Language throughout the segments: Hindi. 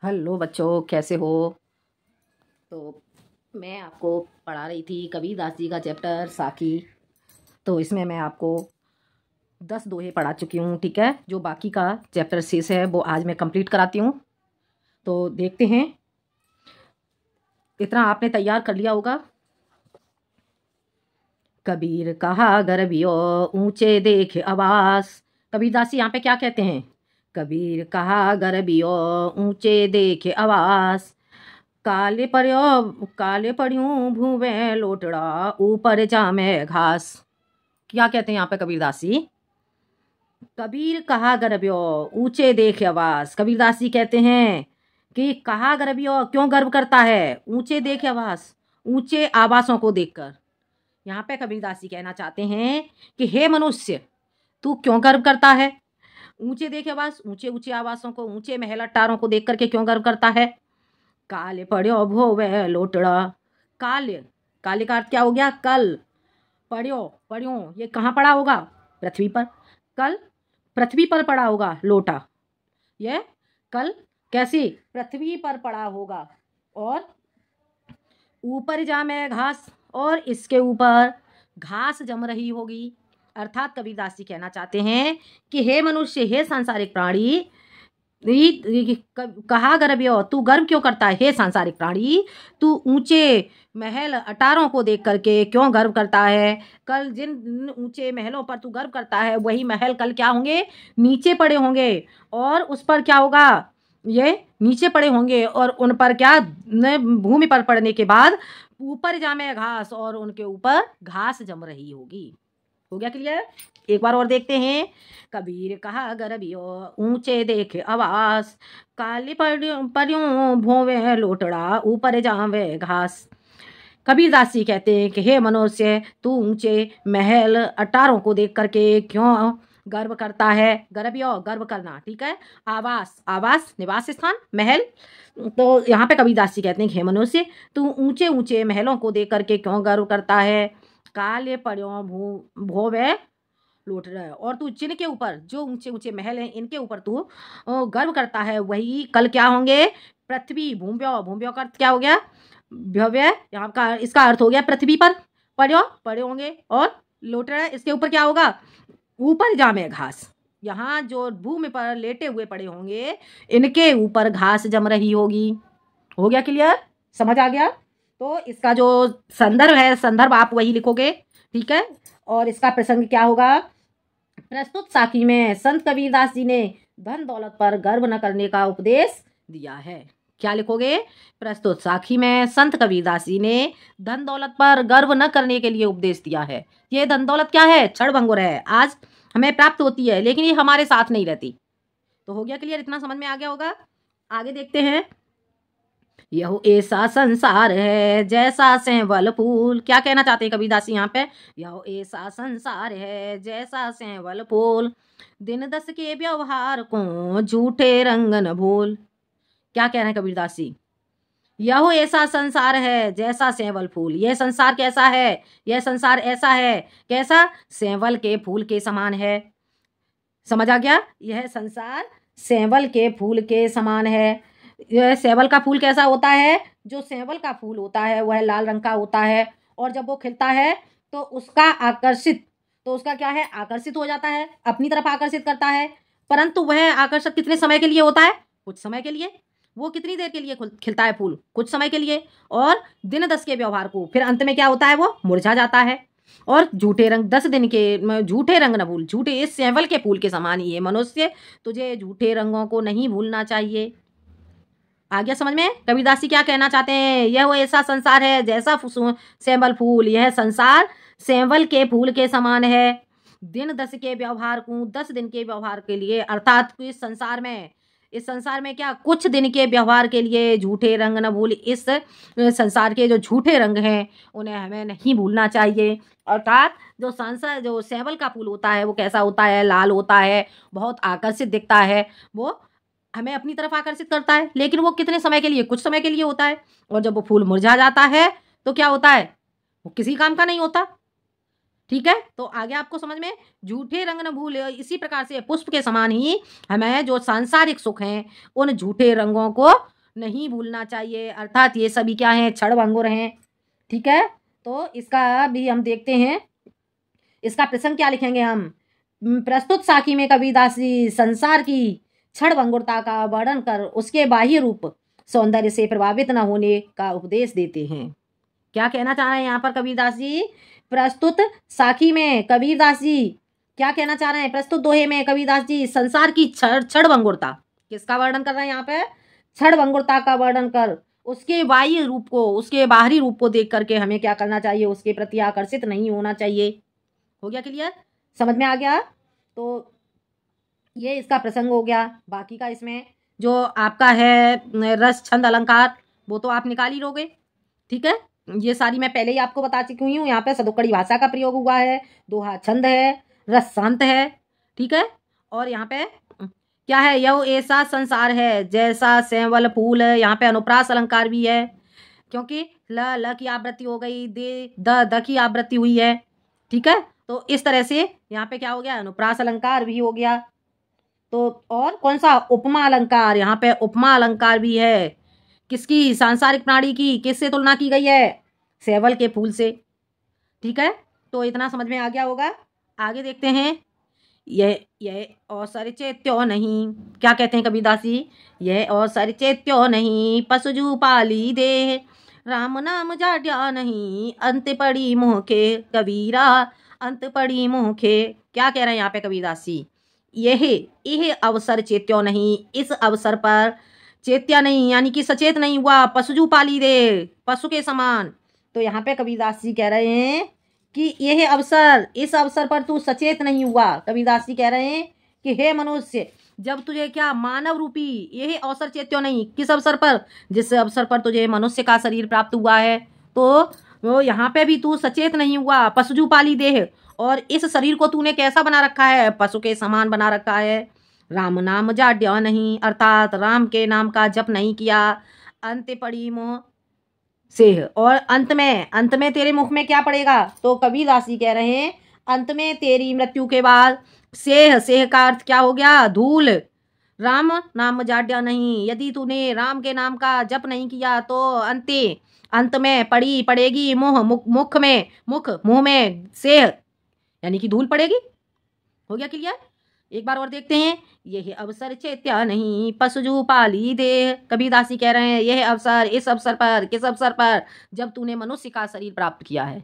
हेलो बच्चों, कैसे हो। तो मैं आपको पढ़ा रही थी कबीरदास जी का चैप्टर साकी। तो इसमें मैं आपको 10 दोहे पढ़ा चुकी हूँ। ठीक है, जो बाकी का चैप्टर शेष है वो आज मैं कंप्लीट कराती हूँ। तो देखते हैं, इतना आपने तैयार कर लिया होगा। कबीर कहा गर्भियो ऊंचे देख आवास। कबीरदास जी यहाँ पे क्या कहते हैं? कबीर कहा गर्भियो ऊंचे देख आवास। काले पड़ियों भूवे लोटड़ा ऊपर जामे घास। क्या कहते हैं यहाँ पे कबीरदास जी? कबीर कहा गर्भ्यो ऊंचे देख आवास। कबीरदास जी कहते हैं कि कहा गर्भ्यो क्यों गर्व करता है? ऊंचे देख आवास, ऊंचे आवासों को देखकर। यहाँ पे कबीरदास जी कहना चाहते हैं कि हे मनुष्य, तू क्यों गर्व करता है? ऊंचे देख आवास, ऊंचे ऊंचे आवासों को, ऊंचे महल अट्टारों को देख करके क्यों गर्व करता है? काले पड़्यो भोवे लोटड़ा। काले, काले का अर्थ क्या हो गया? कल। पड़्यो, पड़्यो ये कहाँ पड़ा होगा? पृथ्वी पर। कल पृथ्वी पर पड़ा होगा लोटा। ये कल कैसी? पृथ्वी पर पड़ा होगा। और ऊपर जामे घास, और इसके ऊपर घास जम रही होगी। अर्थात कबीरदास जी कहना चाहते हैं कि हे मनुष्य, हे सांसारिक प्राणी, कहा गर्भ्यो, तू गर्व क्यों करता है? हे सांसारिक प्राणी, तू ऊंचे महल अटारों को देख करके क्यों गर्व करता है? कल जिन ऊंचे महलों पर तू गर्व करता है, वही महल कल क्या होंगे? नीचे पड़े होंगे। और उस पर क्या होगा? ये नीचे पड़े होंगे, और उन पर क्या, भूमि पर पड़ने के बाद ऊपर जामे घास, और उनके ऊपर घास जम रही होगी। हो गया क्लियर? एक बार और देखते हैं। कबीर कहा गर्भियो ऊंचे देख आवास। काली परियों भोवे लोटड़ा ऊपर जावे घास। कबीरदास जी कहते हैं कि हे मनुष्य, तू ऊंचे महल अटारों को देख करके क्यों गर्व करता है? गर्भियो गर्व करना, ठीक है। आवास, आवास निवास स्थान, महल। तो यहाँ पे कबीरदास जी कहते हैं कि हे मनुष्य, तू ऊंचे ऊंचे महलों को देख करके क्यों गर्व करता है? काले पड़ियों भोवे लौट रहा है, और तू जिनके ऊपर, जो ऊंचे ऊंचे महल हैं, इनके ऊपर तू गर्व करता है, वही कल क्या होंगे? पृथ्वी, भूम्यो, भूम्यो का अर्थ क्या हो गया? भव्य। यहाँ का इसका अर्थ हो गया पृथ्वी पर। पड़्यो, पड़े होंगे, और लौट रहा है, इसके ऊपर क्या होगा? ऊपर जामे घास। यहाँ जो भूमि पर लेटे हुए पड़े होंगे, इनके ऊपर घास जम रही होगी। हो गया क्लियर? समझ आ गया? तो इसका जो संदर्भ है, संदर्भ आप वही लिखोगे, ठीक है। और इसका प्रसंग क्या होगा? प्रस्तुत साखी में संत कबीरदास जी ने धन दौलत पर गर्व न करने का उपदेश दिया है। क्या लिखोगे? प्रस्तुत साखी में संत कबीरदास जी ने धन दौलत पर गर्व न करने के लिए उपदेश दिया है। ये धन दौलत क्या है? क्षण भंगुर है, आज हमें प्राप्त होती है, लेकिन ये हमारे साथ नहीं रहती। तो हो गया क्लियर? इतना समझ में आ गया होगा। आगे देखते हैं। यह ऐसा संसार है जैसा सेवल फूल। क्या कहना चाहते हैं कबीरदास जी यहाँ पे? यह ऐसा संसार है जैसा सेवल फूल, दिन दस के व्यवहार को झूठे रंग न भूल। क्या कह रहे हैं कबीरदास जी? यह ऐसा संसार है जैसा सेवल फूल। यह संसार कैसा है? यह संसार ऐसा है, कैसा? सेवल के फूल के समान है। समझ आ गया? यह संसार सेवल के फूल के समान है। यह सेवल का फूल कैसा होता है? जो सेवल का फूल होता है वह लाल रंग का होता है, और जब वो खिलता है तो उसका क्या है? आकर्षित हो जाता है, अपनी तरफ आकर्षित करता है। परंतु वह आकर्षक कितने समय के लिए होता है? कुछ समय के लिए। वो कितनी देर के लिए खिलता है फूल? कुछ समय के लिए। और दिन दस के व्यवहार को, फिर अंत में क्या होता है? वो मुरझा जाता है। और झूठे रंग, 10 दिन के झूठे रंग न भूल। झूठे, इस सेवल के फूल के समान ही है मनुष्य, तुझे झूठे रंगों को नहीं भूलना चाहिए। आ गया समझ में? कबीरदास जी क्या कहना चाहते हैं? यह वो ऐसा संसार है जैसा सेवल फूल। यह संसार सेवल के फूल के समान है। दिन दस के व्यवहार को, 10 दिन के व्यवहार के लिए, अर्थात इस संसार में क्या, कुछ दिन के व्यवहार के लिए झूठे रंग न भूल। इस संसार के जो झूठे रंग हैं उन्हें हमें नहीं भूलना चाहिए। अर्थात जो सेवल का फूल होता है वो कैसा होता है? लाल होता है, बहुत आकर्षित दिखता है, वो हमें अपनी तरफ आकर्षित करता है, लेकिन वो कितने समय के लिए? कुछ समय के लिए होता है। और जब वो फूल मुरझा जाता है तो क्या होता है? वो किसी काम का नहीं होता। ठीक है, तो आगे आपको समझ में, झूठे रंग न भूल। इसी प्रकार से पुष्प के समान ही हमें जो सांसारिक सुख हैं उन झूठे रंगों को नहीं भूलना चाहिए, अर्थात ये सभी क्या हैं, क्षण भंगुर हैं। ठीक है, तो इसका भी हम देखते हैं, इसका प्रसंग क्या लिखेंगे हम। प्रस्तुत साखी में कबीरदास जी संसार की क्षण भंगुरता का वर्णन कर उसके बाह्य रूप सौंदर्य से प्रभावित न होने का उपदेश देते हैं। क्या कहना चाह रहे हैं यहाँ पर कबीरदास जी। प्रस्तुत साखी में कबीरदास जी क्या कहना चाह रहे हैं, प्रस्तुत दोहे में कबीरदास जी संसार की क्षण भंगुरता, किसका वर्णन कर रहे हैं यहाँ पे, क्षण भंगुरता का वर्णन कर उसके बाह्य रूप को, उसके बाहरी रूप को देख करके हमें क्या करना चाहिए, उसके प्रति आकर्षित नहीं होना चाहिए। हो गया क्लियर, समझ में आ गया। तो ये इसका प्रसंग हो गया। बाकी का इसमें जो आपका है रस छंद अलंकार वो तो आप निकाल ही लोगे। ठीक है, ये सारी मैं पहले ही आपको बता चुकी हूँ। यहाँ पे सदुक्कड़ी भाषा का प्रयोग हुआ है, दोहा छंद है, रस शांत है। ठीक है, और यहाँ पे क्या है, यह ऐसा संसार है जैसा सेवल फूल है। यहाँ पे अनुप्रास अलंकार भी है, क्योंकि ल की आवृत्ति हो गई, दे द की आवृत्ति हुई है। ठीक है, तो इस तरह से यहाँ पे क्या हो गया, अनुप्रास अलंकार भी हो गया। तो और कौन सा, उपमा अलंकार, यहाँ पे उपमा अलंकार भी है। किसकी, सांसारिक प्राणी की किससे तुलना की गई है, सेवल के फूल से। ठीक है, तो इतना समझ में आ गया होगा। आगे देखते हैं, यह अवसर चेत्यो नहीं, क्या कहते हैं कबीरदास जी, यह अवसर चेत्यो नहीं पशुजू पाली दे, राम नाम जाड्या नहीं अंत पड़ी मुँह के, कबीरा अंत पड़ी मुँह के। क्या कह रहे हैं यहाँ पे कबीरदास जी, यह अवसर चेत्यो नहीं, इस अवसर पर चेत्या नहीं यानी कि सचेत नहीं हुआ, पशुजू पाली दे, पशु के समान। तो यहाँ पे कबीरदास जी कह रहे हैं कि यह अवसर, इस अवसर पर तू सचेत नहीं हुआ। कबीरदास जी कह रहे हैं कि हे मनुष्य, जब तुझे क्या मानव रूपी यह अवसर चेत्यो नहीं, किस अवसर पर, जिस अवसर पर तुझे मनुष्य का शरीर प्राप्त हुआ है, तो यहाँ पे भी तू सचेत नहीं हुआ, पशुजू पाली देह। और इस शरीर को तूने कैसा बना रखा है, पशु के समान बना रखा है। राम नाम जाड्या नहीं, अर्थात राम के नाम का जप नहीं किया, अंत पड़ी मुँह से, और अंत में तेरे मुख में क्या पड़ेगा। तो कबीरदास जी कह रहे हैं अंत में तेरी मृत्यु के बाद, सेह का अर्थ क्या हो गया, धूल। राम नाम जाड्या नहीं, यदि तूने राम के नाम का जप नहीं किया तो अंत में पड़ेगी मुंह में सेह यानी कि धूल पड़ेगी। हो गया क्लियर। एक बार और देखते हैं, यह अवसर चेत्या नहीं पशुजू पाली दे। कबीरदास जी कह रहे हैं यह अवसर, इस अवसर पर, किस अवसर पर, जब तूने मनुष्य का शरीर प्राप्त किया है।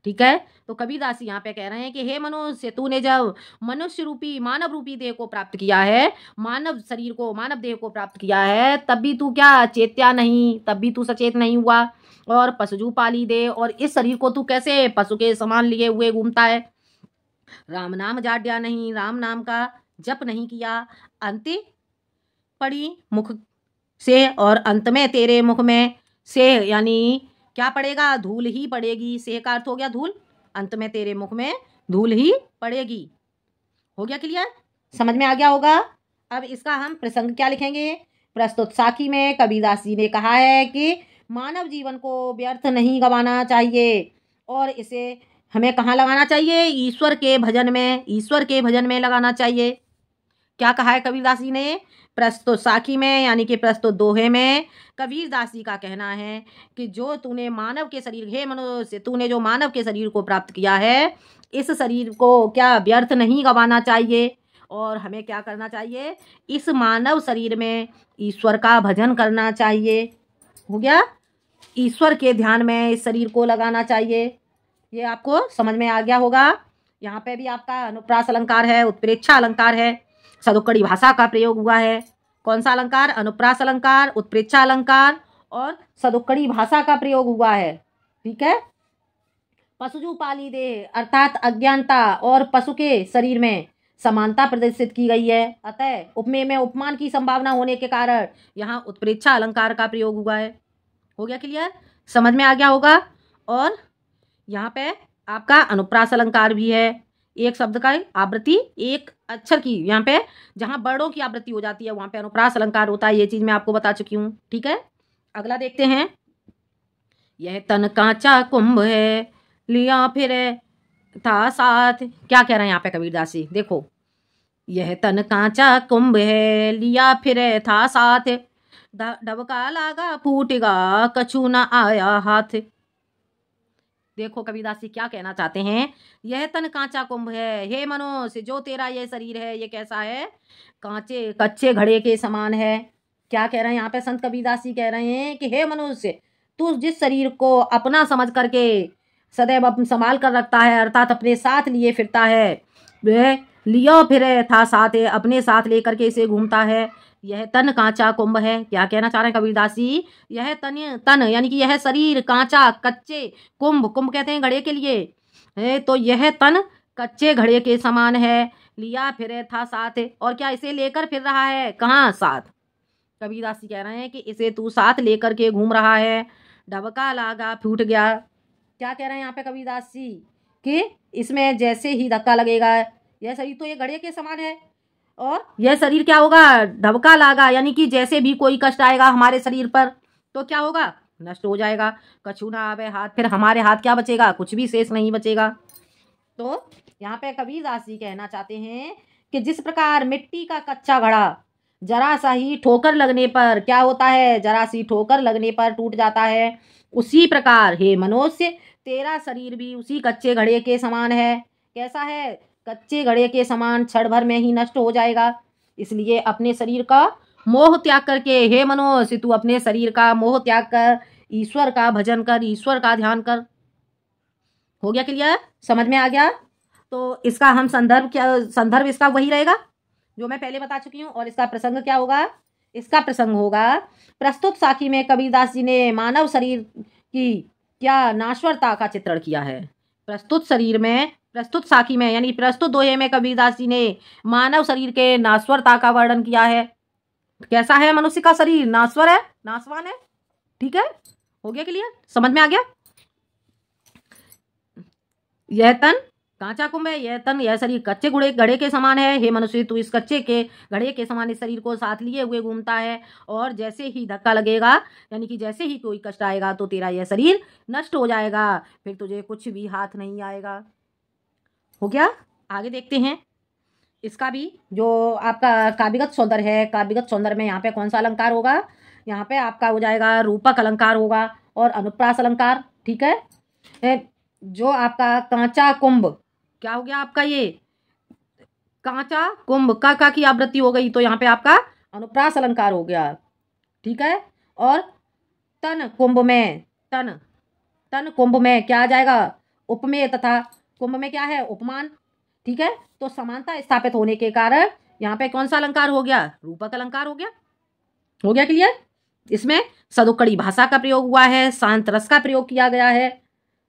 ठीक है, तो कबीरदास जी यहाँ पे कह रहे हैं कि हे मनुष्य, तूने जब मनुष्य रूपी मानव रूपी देह को प्राप्त किया है, मानव शरीर को, मानव देह को प्राप्त किया है, तब भी तू क्या चेत्या नहीं, तब भी तू सचेत नहीं हुआ, और पशुजू पाली दे, और इस शरीर को तू कैसे पशु के समान लिए हुए घूमता है। राम नाम जाड्या नहीं, राम नाम का जप नहीं किया, अंत पड़ी मुख से, और अंत में तेरे मुख में से यानी क्या पड़ेगा, धूल ही पड़ेगी। से का अर्थ हो गया धूल, अंत में तेरे मुख में धूल ही पड़ेगी। हो गया क्लियर, समझ में आ गया होगा। अब इसका हम प्रसंग क्या लिखेंगे। प्रस्तुत साखी में कबीरदास जी ने कहा है कि मानव जीवन को व्यर्थ नहीं गंवाना चाहिए, और इसे हमें कहाँ लगाना चाहिए, ईश्वर के भजन में, ईश्वर के भजन में लगाना चाहिए। क्या कहा है कबीरदास जी ने, प्रस्तुत साखी में यानी कि प्रस्तुत दोहे में कबीरदास जी का कहना है कि जो तूने मानव के शरीर, हे मनुष्य, तूने जो मानव के शरीर को प्राप्त किया है, इस शरीर को क्या व्यर्थ नहीं गंवाना चाहिए, और हमें क्या करना चाहिए, इस मानव शरीर में ईश्वर का भजन करना चाहिए। हो गया, ईश्वर के ध्यान में इस शरीर को लगाना चाहिए। ये आपको समझ में आ गया होगा। यहाँ पे भी आपका अनुप्रास अलंकार है, उत्प्रेक्षा अलंकार है, सदुक्कड़ी भाषा का प्रयोग हुआ है। कौन सा अलंकार, अनुप्रास अलंकार, उत्प्रेक्षा अलंकार और सदुक्कड़ी भाषा का प्रयोग हुआ है। ठीक है, पशुजू पाली दे अर्थात अज्ञानता और पशु के शरीर में समानता प्रदर्शित की गई है, अतः उपमेय में उपमान की संभावना होने के कारण यहाँ उत्प्रेक्षा अलंकार का प्रयोग हुआ है। हो गया क्लियर, समझ में आ गया होगा। और यहाँ पे आपका अनुप्रास अलंकार भी है, एक शब्द का आवृत्ति एक अक्षर की, यहाँ पे जहाँ वर्णों की आवृत्ति हो जाती है वहाँ पे अनुप्रास अलंकार होता है। ये चीज मैं आपको बता चुकी हूँ। ठीक है, अगला देखते हैं, यह तन कांचा कुंभ है लिया फिर था साथ। क्या कह रहे हैं यहाँ पे कबीरदास जी, देखो, यह तन कांचा कुंभ है, लिया फिरे था साथ, डबका लागा फूटेगा, कछु न आया हाथ। देखो कबीरदास जी क्या कहना चाहते हैं, यह तन कांचा कुंभ है, हे मनुष्य जो तेरा ये शरीर है ये कैसा है, कांचे कच्चे घड़े के समान है। क्या कह रहे हैं यहाँ पे संत कबीरदास जी, कह रहे हैं कि हे मनुष्य, तू जिस शरीर को अपना समझ करके सदैव संभाल कर रखता है, अर्थात अपने साथ लिए फिरता है, वह लियो फिरे था साथ, अपने साथ लेकर के इसे घूमता है, यह तन कांचा कुंभ है। क्या कहना चाह रहे हैं कबीरदास जी, यह तन यानी कि यह शरीर कांचा कच्चे, कुंभ कुंभ कहते हैं घड़े के लिए है, तो यह तन कच्चे घड़े के समान है, लिया फिरे था साथ, और क्या इसे लेकर फिर रहा है, कहाँ, साथ। कबीरदास जी कह रहे हैं कि इसे तू साथ लेकर के घूम रहा है, डबका लागा फूट गया। क्या कह रहे हैं यहाँ पे कबीरदास जी कि इसमें जैसे ही धक्का लगेगा, यह शरीर तो ये घड़े के समान है, और यह शरीर क्या होगा, ढबका लागा, यानी कि जैसे भी कोई कष्ट आएगा हमारे शरीर पर तो क्या होगा, नष्ट हो जाएगा, कछु ना आवे हाथ, फिर हमारे हाथ क्या बचेगा, कुछ भी शेष नहीं बचेगा। तो यहाँ पे कबीरदास जी कहना चाहते हैं कि जिस प्रकार मिट्टी का कच्चा घड़ा जरा सा ही ठोकर लगने पर क्या होता है, जरा सी ठोकर लगने पर टूट जाता है, उसी प्रकार हे मनुष्य तेरा शरीर भी उसी कच्चे घड़े के समान है। कैसा है, कच्चे घड़े के समान, क्षण भर में ही नष्ट हो जाएगा। इसलिए अपने शरीर का मोह त्याग करके, हे मनुष्य तू अपने शरीर का मोह त्याग कर, ईश्वर का भजन कर, ईश्वर का ध्यान कर। हो गया क्लियर, समझ में आ गया। तो इसका हम संदर्भ इसका वही रहेगा जो मैं पहले बता चुकी हूँ। और इसका प्रसंग क्या होगा, इसका प्रसंग होगा प्रस्तुत साखी में कबीरदास जी ने मानव शरीर की क्या नाश्वरता का चित्रण किया है। प्रस्तुत साखी में यानी प्रस्तुत दोहे में कबीरदास जी ने मानव शरीर के नाश्वरता का वर्णन किया है। कैसा है मनुष्य का शरीर, नाश्वर है, नाशवान है। ठीक है, हो गया क्लियर, समझ में आ गया। यह तन कांचा कुंभ है, यह शरीर कच्चे घड़े के समान है, हे मनुष्य तू इस कच्चे के घड़े के समान इस शरीर को साथ लिए हुए घूमता है, और जैसे ही धक्का लगेगा यानी कि जैसे ही कोई कष्ट आएगा तो तेरा यह शरीर नष्ट हो जाएगा, फिर तुझे कुछ भी हाथ नहीं आएगा। हो गया, आगे देखते हैं। इसका भी जो आपका काव्यगत सौंदर्य है, काव्यगत सौंदर्य में यहाँ पे कौन सा अलंकार होगा, यहाँ पे आपका हो जाएगा रूपक अलंकार होगा और अनुप्रास अलंकार। ठीक है, जो आपका कांचा कुंभ क्या हो गया, आपका ये कांचा कुंभ का की आवृत्ति हो गई, तो यहाँ पे आपका अनुप्रास अलंकार हो गया। ठीक है, और तन कुंभ में क्या आ जाएगा, उपमेय, तथा कुंभ में क्या है, उपमान। ठीक है, तो समानता स्थापित होने के कारण यहाँ पे कौन सा अलंकार हो गया, रूपक अलंकार हो गया। हो गया क्लियर। इसमें सदुक्कड़ी भाषा का प्रयोग हुआ है, शांत रस का प्रयोग किया गया है।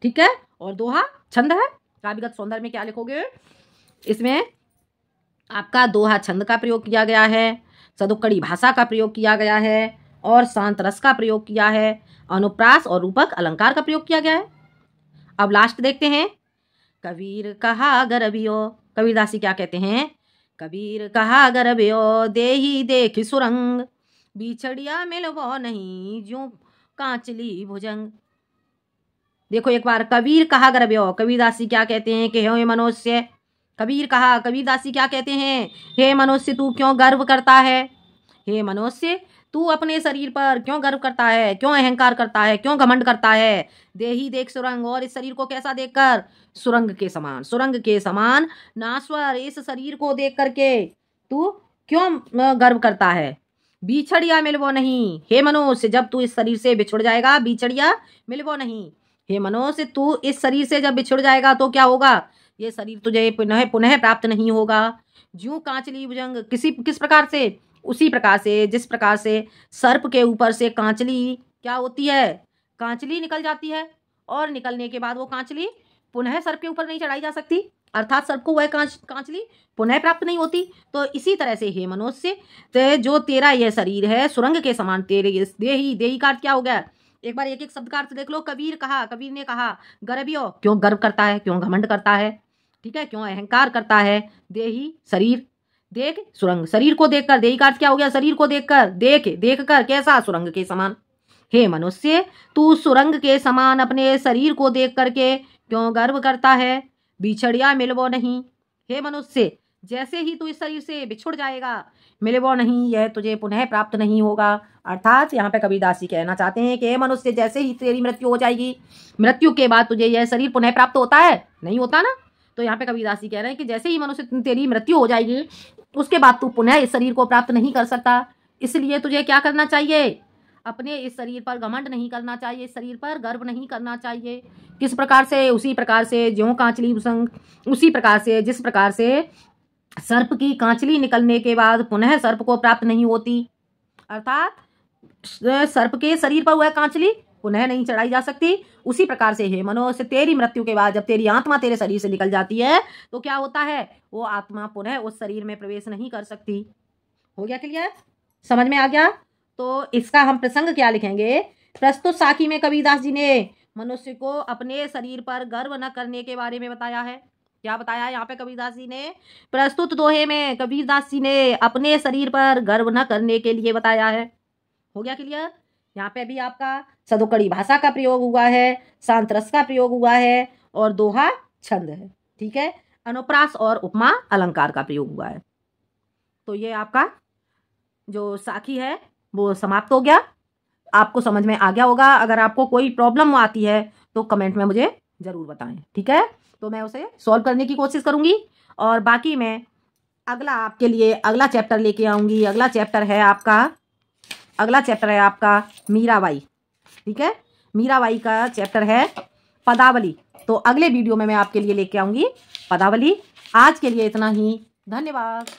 ठीक है, और दोहा छंद है। काव्यगत सौंदर्य में क्या लिखोगे, इसमें आपका दोहा छंद का प्रयोग किया गया है, सदुक्कड़ी भाषा का प्रयोग किया गया है, और शांत रस का प्रयोग किया है, अनुप्रास और रूपक अलंकार का प्रयोग किया गया है। अब लास्ट देखते हैं। कबीर कहा गरबियो, कबीरदास जी क्या कहते हैं, कबीर कहा गरबियो देही देख सुरंग, बिछड़िया मिलवो नहीं ज्यों कांचली भुजंग। देखो एक बार, कबीर कहा गरबियो, कबीरदास जी क्या कहते हैं कि हे मनुष्य, कबीरदास जी क्या कहते हैं, हे मनुष्य तू क्यों गर्व करता है, हे मनुष्य तू अपने शरीर पर क्यों गर्व करता है, क्यों अहंकार करता है, क्यों घमंड करता है। देही देख सुरंग, और इस शरीर को कैसा देखकर, सुरंग के समान नाश्वर, इस शरीर को देख करके तू क्यों गर्व करता है। बिछड़िया मिलवो नहीं, हे मनुष्य जब तू इस शरीर से बिछुड़ जाएगा, बिछड़िया मिलवो नहीं, हे मनुष्य तू इस शरीर से जब बिछुड़ जाएगा तो क्या होगा, ये शरीर तुझे पुनः प्राप्त नहीं होगा। ज्यों कांचली भुजंग, किस प्रकार से, उसी प्रकार से जिस प्रकार से सर्प के ऊपर से कांचली क्या होती है, कांचली निकल जाती है, और निकलने के बाद वो कांचली पुनः सर्प के ऊपर नहीं चढ़ाई जा सकती, अर्थात सर्प को वह कांचली पुनः प्राप्त नहीं होती। तो इसी तरह से हे मनुष्य जो तेरा यह शरीर है सुरंग के समान, तेरे देही का अर्थ क्या हो गया, एक बार एक एक शब्द का अर्थ देख लो। कबीर ने कहा गर्वियो, क्यों गर्व करता है, क्यों घमंड करता है। ठीक है, क्यों अहंकार करता है। देही शरीर, देख सुरंग, शरीर को देखकर, देही का अर्थ क्या हो गया, शरीर को देखकर, देख कर कैसा, सुरंग के समान। हे मनुष्य तू सुरंग के समान अपने शरीर को देख करके क्यों गर्व करता है। बिछड़िया मिलवो नहीं। हे मनुष्य, जैसे ही तू इस शरीर से बिछुड़ जाएगा, मिलवो नहीं, यह तुझे पुनः प्राप्त नहीं होगा। अर्थात यहाँ पे कबीरदास जी कहना चाहते हैं कि हे मनुष्य, जैसे ही तेरी मृत्यु हो जाएगी, मृत्यु के बाद तुझे यह शरीर पुनः प्राप्त होता है? नहीं होता ना। तो यहाँ पे कबीरदास जी कह रहे हैं कि जैसे ही मनुष्य तेरी मृत्यु हो जाएगी, उसके बाद तू पुनः इस शरीर को प्राप्त नहीं कर सकता। इसलिए तुझे क्या करना चाहिए? अपने इस शरीर पर घमंड नहीं करना चाहिए, इस शरीर पर गर्व नहीं करना चाहिए। किस प्रकार से? उसी प्रकार से ज्यों कांचली भुसंग, उसी प्रकार से जिस प्रकार से सर्प की कांचली निकलने के बाद पुनः सर्प को प्राप्त नहीं होती। अर्थात सर्प के शरीर पर वह कांचली पुनः नहीं चढ़ाई जा सकती। उसी प्रकार से हे मनुष्य, तेरी मृत्यु के बाद जब तेरी आत्मा तेरे शरीर से निकल जाती है तो क्या होता है? वो आत्मा पुनः उस शरीर में प्रवेश नहीं कर सकती। हो गया क्लियर? समझ में आ गया? तो इसका हम प्रसंग क्या लिखेंगे? प्रस्तुत साखी में कबीरदास जी ने मनुष्य को अपने शरीर पर गर्व न करने के बारे में बताया है। क्या बताया है यहाँ पे कबीरदास जी ने? प्रस्तुत दोहे में कबीरदास जी ने अपने शरीर पर गर्व न करने के लिए बताया है। हो गया क्लियर? यहाँ पे भी आपका सदोकड़ी भाषा का प्रयोग हुआ है, शांत रस का प्रयोग हुआ है और दोहा छंद है। ठीक है, अनुप्रास और उपमा अलंकार का प्रयोग हुआ है। तो ये आपका जो साखी है वो समाप्त हो गया। आपको समझ में आ गया होगा। अगर आपको कोई प्रॉब्लम आती है तो कमेंट में मुझे ज़रूर बताएं। ठीक है, तो मैं उसे सॉल्व करने की कोशिश करूंगी और बाकी मैं अगला आपके लिए अगला चैप्टर लेके आऊंगी। अगला चैप्टर है आपका मीराबाई। ठीक है, मीराबाई का चैप्टर है पदावली। तो अगले वीडियो में मैं आपके लिए लेके आऊंगी पदावली। आज के लिए इतना ही, धन्यवाद।